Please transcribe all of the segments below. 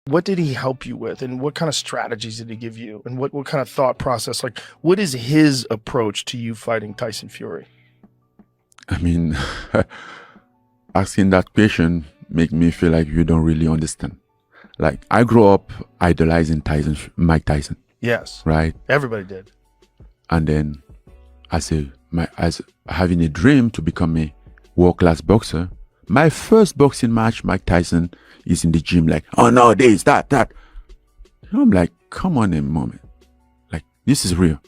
What did he help you with, and what kind of strategies did he give you, and what kind of thought process? Like, what is his approach to you fighting Tyson Fury? I mean, asking that question make me feel like you don't really understand. Like, I grew up idolizing Mike Tyson. Yes. Right? Everybody did. And then as having a dream to become a world-class boxer, my first boxing match, Mike Tyson is in the gym like, oh no, this, that. And I'm like, come on a moment. Like, this is real.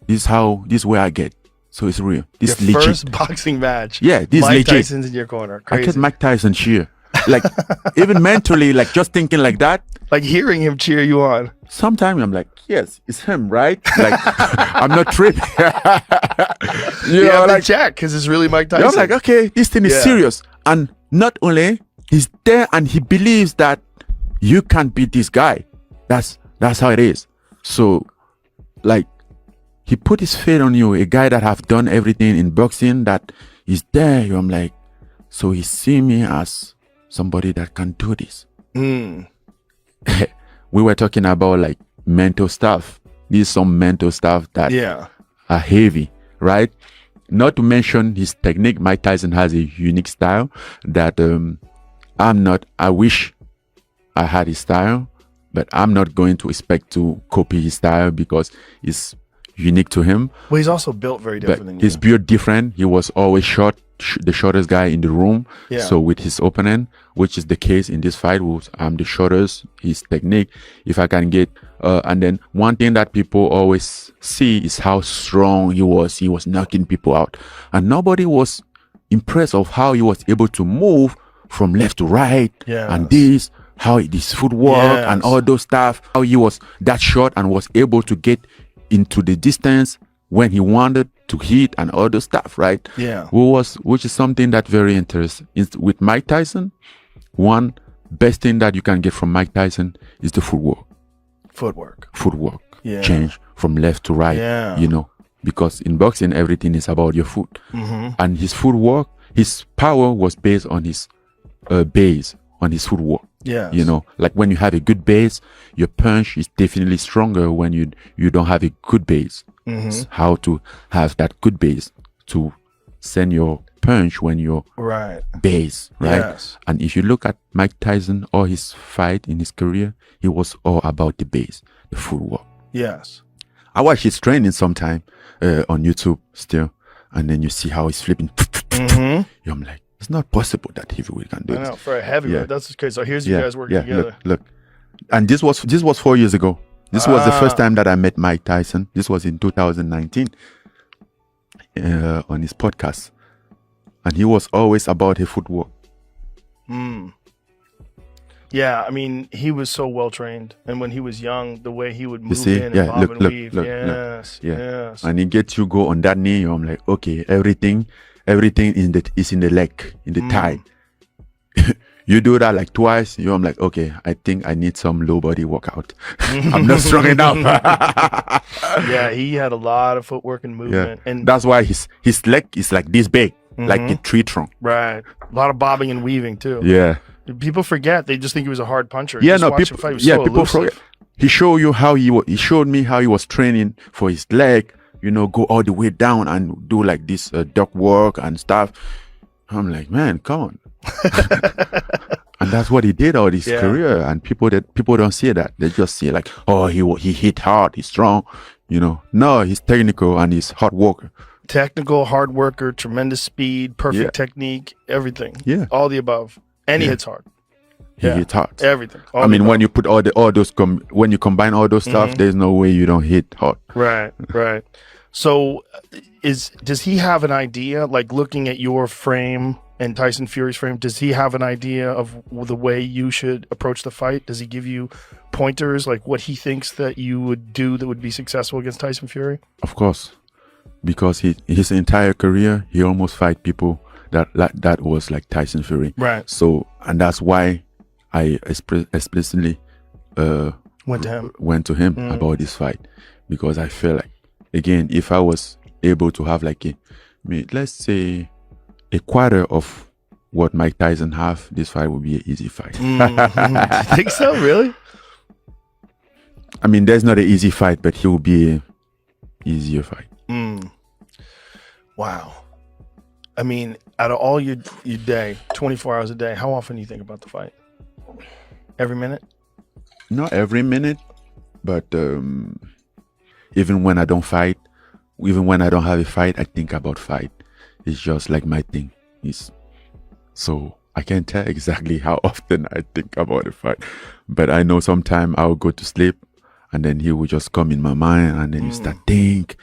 This is where I get. So it's real. This is legit. First boxing match. Yeah, this Mike is legit. Tyson's in your corner. Crazy. I get Mike Tyson cheer. Like, even mentally, like just thinking like that. Like hearing him cheer you on. Sometimes I'm like, yes, it's him, right? Like, I'm not tripping. you know, have like, to check because it's really Mike Tyson. I'm like, okay, this thing is serious. And not only he's there and he believes that you can't beat this guy. That's how it is. So, like, he put his faith on you, a guy that have done everything in boxing, that is there. I'm like, so he see me as somebody that can do this. We were talking about like mental stuff. There's some mental stuff that are heavy, right? Not to mention his technique. Mike Tyson has a unique style that I wish I had his style, but I'm not going to expect to copy his style because it's unique to him. Well, he's also built very different than you. He's built different. He was always short, the shortest guy in the room. So with his opponent, which is the case in this fight, I'm the shortest, his technique, if I can get and then one thing that people always see is how strong he was knocking people out, and nobody was impressed of how he was able to move from left to right, and how his footwork and all those stuff, how he was that short and was able to get into the distance when he wanted to hit and all those stuff, right? Which is something that very interesting. With Mike Tyson, one best thing that you can get from Mike Tyson is the footwork. Change from left to right, you know, because in boxing, everything is about your foot. And his footwork, his power was based on his base, on his footwork. You know, like when you have a good base, your punch is definitely stronger when you don't have a good base. How to have that good base to send your punch when you're base, right? And if you look at Mike Tyson or his fight in his career, he was all about the base, the footwork. I watch his training sometime on YouTube still, and then you see how he's flipping. I'm like, it's not possible that heavyweight can do this. I know, for a heavyweight, that's okay. So here's you guys working together. Look. And this was 4 years ago. This was the first time that I met Mike Tyson. This was in 2019 on his podcast. And he was always about his footwork. Yeah, I mean, he was so well trained. And when he was young, the way he would move in and bob and weave. Yes. And he gets you go on that knee. I'm like, okay, everything is in the leg, in the thigh. You do that like twice, I'm like, okay, I think I need some low body workout. I'm not strong enough. He had a lot of footwork and movement. And that's why his leg is like this big, like a tree trunk. Right. A lot of bobbing and weaving too. Yeah. People forget. They just think he was a hard puncher. People forget. He showed me how he was training for his leg, you know, go all the way down and do like this duck work and stuff. I'm like, man, come on. And that's what he did all his career, and people don't see that. They just see like, oh, he hit hard, he's strong, you know. No, he's technical and he's hard worker. Technical, hard worker, tremendous speed, perfect technique, everything. All the above. And he hits hard. He hits hard. Everything. I mean, when you put when you combine all those stuff, there's no way you don't hit hard. Right. So does he have an idea, like looking at your frame and Tyson Fury's frame, does he have an idea of the way you should approach the fight? Does he give you pointers, like what he thinks that you would do that would be successful against Tyson Fury? Of course, because his entire career, he almost fight people that was like Tyson Fury. Right. So, and that's why I explicitly went to him about this fight, because I feel like, again, if I was able to have like let's say a quarter of what Mike Tyson have, this fight will be an easy fight. Do you think so? Really? I mean, there's not an easy fight, but he will be an easier fight. Wow. I mean, out of all your day, 24 hours a day, how often do you think about the fight? Every minute? Not every minute, but even when I don't fight, even when I don't have a fight, I think about fight. It's just like my thing. So I can't tell exactly how often I think about a fight, but I know sometime I'll go to sleep and then he will just come in my mind, and then you start think,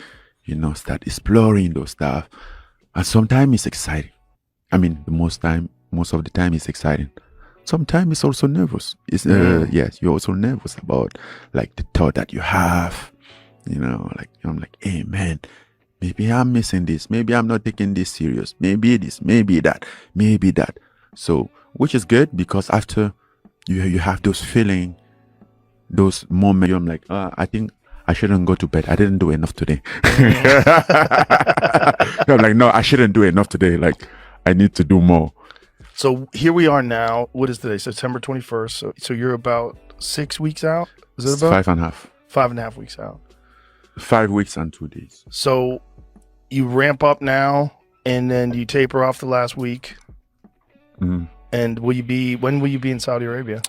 start exploring those stuff. And sometimes it's exciting. I mean, most of the time it's exciting. Sometimes it's also nervous. Yes, you're also nervous about like the thought that you have. Like I'm like, hey man, maybe I'm missing this. Maybe I'm not taking this serious. Maybe this, maybe that, maybe that. So, which is good, because after you have those feeling, those moments, I'm like, I think I shouldn't go to bed. I didn't do enough today. I'm like, no, I shouldn't do enough today. Like, I need to do more. So here we are now. What is today? September 21st. So you're about 6 weeks out? Is it about? 5.5. 5.5 weeks out. 5 weeks and 2 days. So you ramp up now, and then you taper off the last week. And when will you be in Saudi Arabia?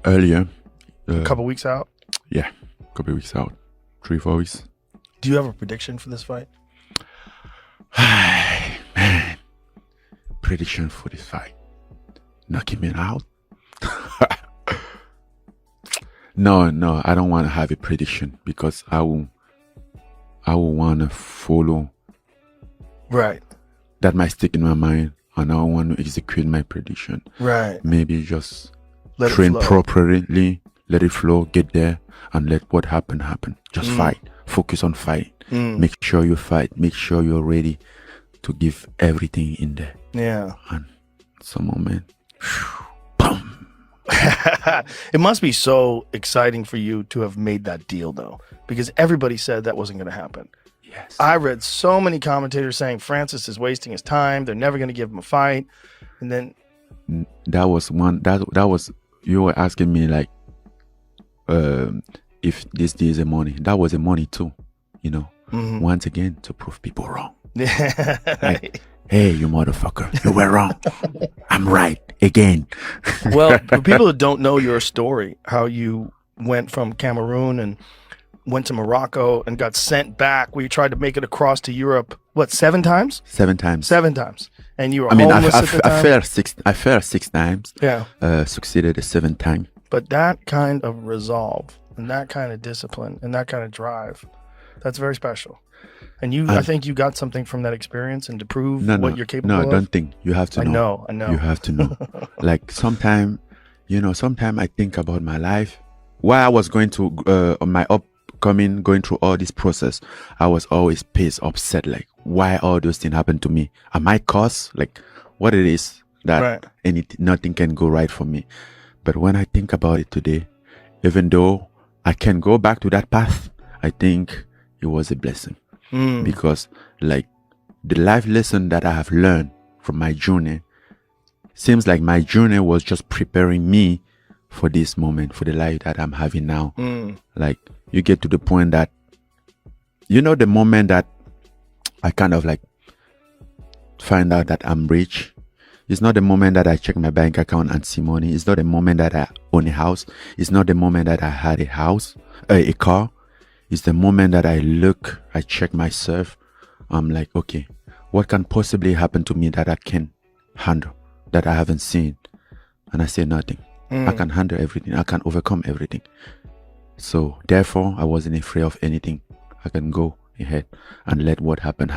Earlier. A couple weeks out? Yeah, a couple weeks out. 3-4 weeks. Do you have a prediction for this fight? Man, prediction for this fight. Knocking me out? No, I don't want to have a prediction, because I will want to follow. Right. That might stick in my mind, and I want to execute my prediction. Right. Maybe just train properly, let it flow, get there, and let what happen. Just fight. Focus on fight. Make sure you fight. Make sure you're ready to give everything in there. Yeah. And some moment. It must be so exciting for you to have made that deal, though, because everybody said that wasn't going to happen. Yes. I read so many commentators saying Francis is wasting his time. They're never going to give him a fight. And then that was one. That was, you were asking me like, if this is a money. That was a money too. Once again, to prove people wrong. Like, hey, you motherfucker, you were wrong. I'm right again. Well, for people that don't know your story, how you went from Cameroon and went to Morocco and got sent back, where you tried to make it across to Europe, what, 7 times? 7 times. 7 times. And you were homeless at the time? I failed 6 times. Yeah. Succeeded the 7th time. But that kind of resolve and that kind of discipline and that kind of drive, that's very special. And I think you got something from that experience, and to prove what you're capable of. No, don't think. You have to know. I know. You have to know. Like sometime I think about my life. While I was going to my upcoming, going through all this process, I was always pissed, upset, like, why all those things happened to me? Am I caused? Like, what it is that nothing can go right for me. But when I think about it today, even though I can go back to that path, I think it was a blessing. Because like the life lesson that I have learned from my journey, seems like my journey was just preparing me for this moment, for the life that I'm having now. Like, you get to the point that, the moment that I kind of like find out that I'm rich, it's not the moment that I check my bank account and see money. It's not the moment that I own a house. It's not the moment that I had a car. It's the moment that I check myself. I'm like, okay, what can possibly happen to me that I can handle, that I haven't seen? And I say nothing. I can handle everything. I can overcome everything. So therefore, I wasn't afraid of anything. I can go ahead and let what happen.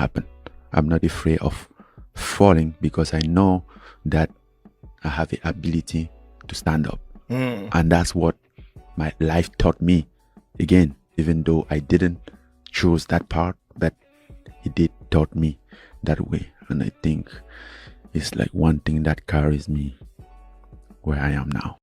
I'm not afraid of falling, because I know that I have the ability to stand up. And that's what my life taught me. Again, even though I didn't choose that part, but it did taught me that way. And I think it's like one thing that carries me where I am now.